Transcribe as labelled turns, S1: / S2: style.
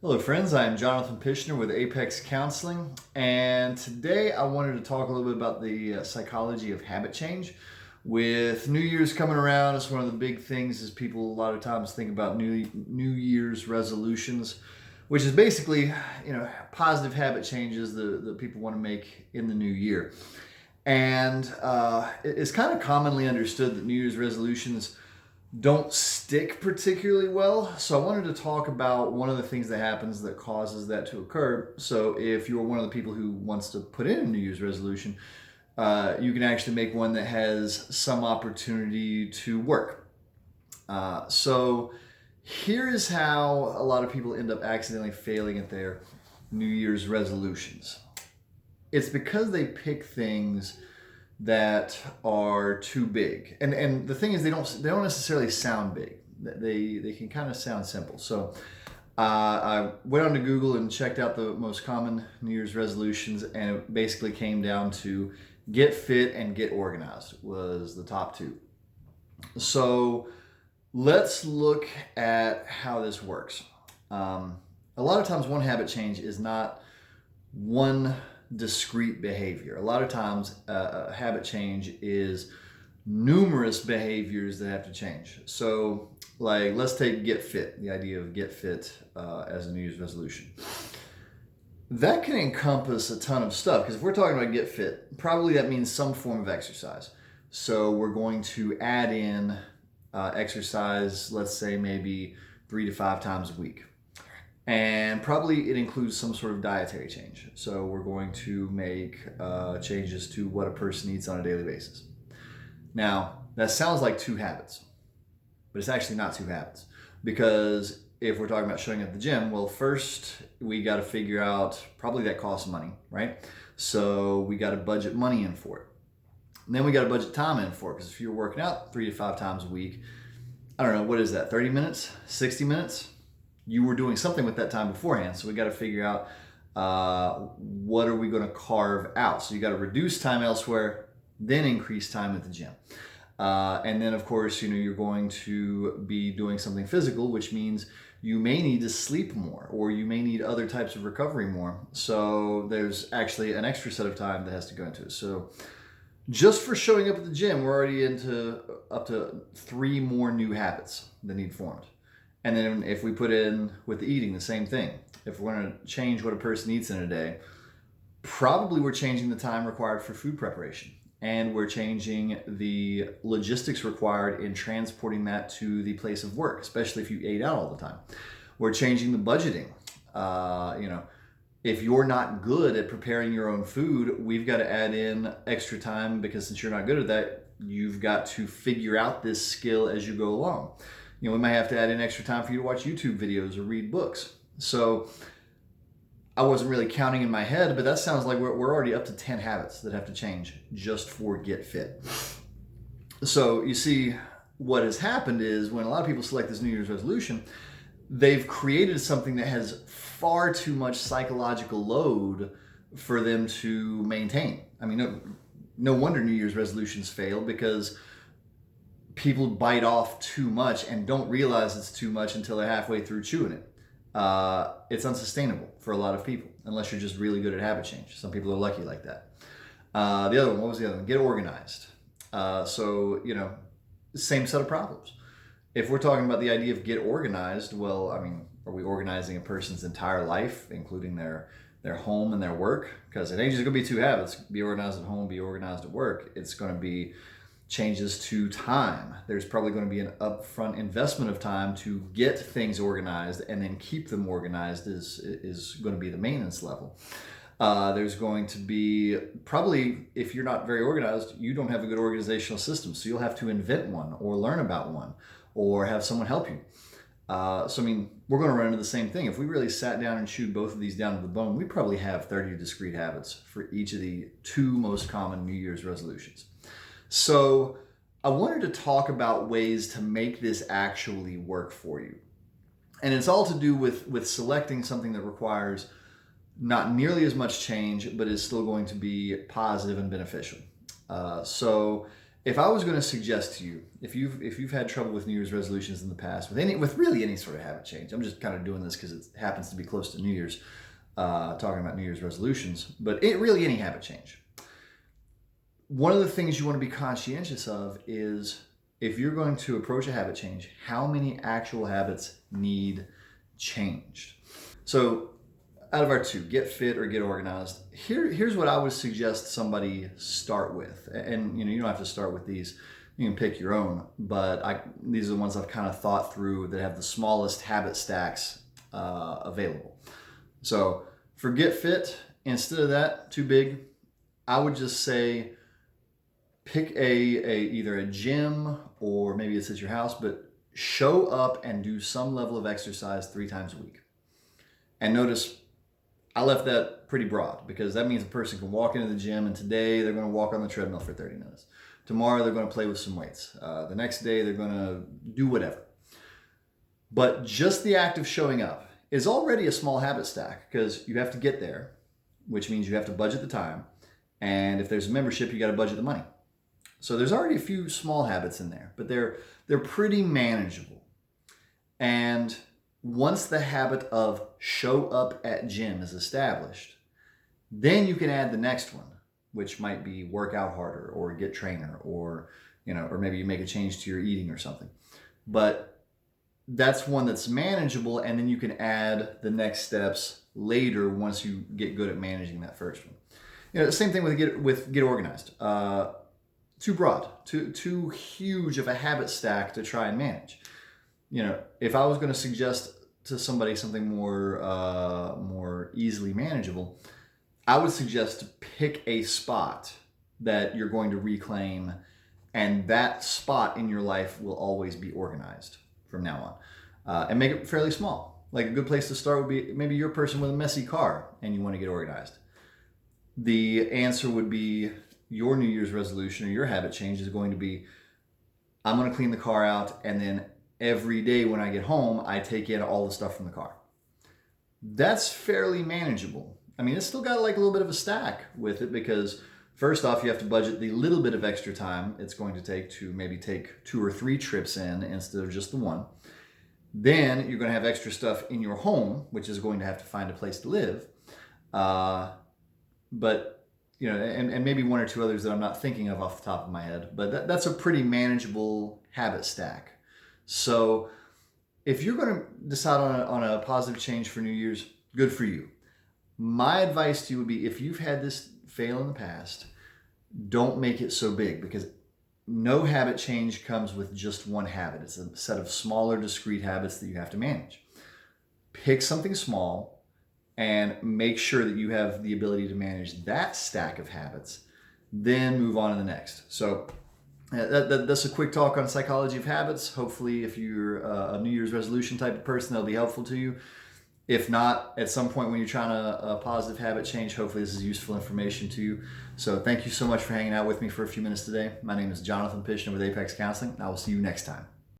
S1: Hello, friends. I am Jonathan Pishner with Apex Counseling, and today I wanted to talk a little bit about the psychology of habit change. With New Year's coming around, it's one of the big things is people a lot of times think about New Year's resolutions, which is basically positive habit changes that people want to make in the new year. And it's kind of commonly understood that New Year's resolutions don't stick particularly well. So I wanted to talk about one of the things that happens that causes that to occur. So if you're one of the people who wants to put in a New Year's resolution, you can actually make one that has some opportunity to work. So here is how a lot of people end up accidentally failing at their New Year's resolutions. It's because they pick things that are too big. And the thing is, they don't necessarily sound big. They can kind of sound simple. So I went onto Google and checked out the most common New Year's resolutions, and it basically came down to get fit and get organized was the top two. So let's look at how this works. A lot of times, one habit change is not one discrete behavior. A lot of times, a habit change is numerous behaviors that have to change. So, like, let's take get fit, the idea of get fit as a New Year's resolution. That can encompass a ton of stuff because if we're talking about get fit, probably that means some form of exercise. So, we're going to add in exercise, let's say maybe 3 to 5 times a week. And probably it includes some sort of dietary change. So we're going to make changes to what a person eats on a daily basis. Now, that sounds like two habits, but it's actually not two habits. Because if we're talking about showing up at the gym, well, first we got to figure out, probably that costs money, right? So we got to budget money in for it. And then we got to budget time in for it. Because if you're working out 3 to 5 times a week, I don't know, what is that, 30 minutes, 60 minutes? You were doing something with that time beforehand. So we got to figure out what are we going to carve out. So you got to reduce time elsewhere, then increase time at the gym. And then, of course, you're going to be doing something physical, which means you may need to sleep more or you may need other types of recovery more. So there's actually an extra set of time that has to go into it. So just for showing up at the gym, we're already into up to 3 more new habits that need formed. And then if we put in with the eating, the same thing. If we're going to change what a person eats in a day, probably we're changing the time required for food preparation. And we're changing the logistics required in transporting that to the place of work, especially if you ate out all the time. We're changing the budgeting. If you're not good at preparing your own food, we've got to add in extra time because since you're not good at that, you've got to figure out this skill as you go along. We might have to add in extra time for you to watch YouTube videos or read books. So I wasn't really counting in my head, but that sounds like we're already up to 10 habits that have to change just for get fit. So you see, what has happened is when a lot of people select this New Year's resolution, they've created something that has far too much psychological load for them to maintain. I mean, no wonder New Year's resolutions fail because people bite off too much and don't realize it's too much until they're halfway through chewing it. It's unsustainable for a lot of people unless you're just really good at habit change. Some people are lucky like that. The other one, what was the other one? Get organized. Same set of problems. If we're talking about the idea of get organized, well, I mean, are we organizing a person's entire life, including their home and their work? Because it ain't just going to be 2 habits. Be organized at home, be organized at work. It's going to be changes to time. There's probably going to be an upfront investment of time to get things organized, and then keep them organized is going to be the maintenance level. There's going to be probably, if you're not very organized, you don't have a good organizational system, so you'll have to invent one or learn about one or have someone help you. We're going to run into the same thing. If we really sat down and chewed both of these down to the bone, we probably have 30 discrete habits for each of the 2 most common New Year's resolutions. So I wanted to talk about ways to make this actually work for you. And it's all to do with selecting something that requires not nearly as much change, but is still going to be positive and beneficial. So If I was going to suggest to you, if you've had trouble with New Year's resolutions in the past, with really any sort of habit change, I'm just kind of doing this because it happens to be close to New Year's, talking about New Year's resolutions, but really any habit change. One of the things you want to be conscientious of is, if you're going to approach a habit change, how many actual habits need changed? So out of our two, get fit or get organized, here's what I would suggest somebody start with. And you don't have to start with these, you can pick your own, but these are the ones I've kind of thought through that have the smallest habit stacks available. So for get fit, instead of that, too big, I would just say pick either a gym, or maybe it's at your house, but show up and do some level of exercise 3 times a week. And notice I left that pretty broad, because that means a person can walk into the gym, and today they're going to walk on the treadmill for 30 minutes. Tomorrow they're going to play with some weights. The next day they're going to do whatever. But just the act of showing up is already a small habit stack, because you have to get there, which means you have to budget the time. And if there's a membership, you got to budget the money. So there's already a few small habits in there, but they're pretty manageable. And once the habit of show up at gym is established, then you can add the next one, which might be work out harder or get trainer, or or maybe you make a change to your eating or something. But that's one that's manageable, and then you can add the next steps later once you get good at managing that first one. The same thing with get organized. Too broad, too huge of a habit stack to try and manage. If I was going to suggest to somebody something more easily manageable, I would suggest to pick a spot that you're going to reclaim, and that spot in your life will always be organized from now on, and make it fairly small. Like a good place to start would be maybe you're a person with a messy car and you want to get organized. The answer would be, your New Year's resolution or your habit change is going to be, I'm going to clean the car out, and then every day when I get home, I take in all the stuff from the car. That's fairly manageable. I mean, it's still got like a little bit of a stack with it, because first off, you have to budget the little bit of extra time it's going to take to maybe take 2 or 3 trips in instead of just the one. Then you're going to have extra stuff in your home, which is going to have to find a place to live. But and maybe 1 or 2 others that I'm not thinking of off the top of my head, but that's a pretty manageable habit stack. So if you're going to decide on a positive change for New Year's, good for you. My advice to you would be, if you've had this fail in the past, don't make it so big, because no habit change comes with just one habit. It's a set of smaller, discrete habits that you have to manage. Pick something small and make sure that you have the ability to manage that stack of habits, then move on to the next. So that's a quick talk on psychology of habits. Hopefully, if you're a New Year's resolution type of person, that'll be helpful to you. If not, at some point when you're trying a positive habit change, hopefully this is useful information to you. So thank you so much for hanging out with me for a few minutes today. My name is Jonathan Pishner with Apex Counseling, and I will see you next time.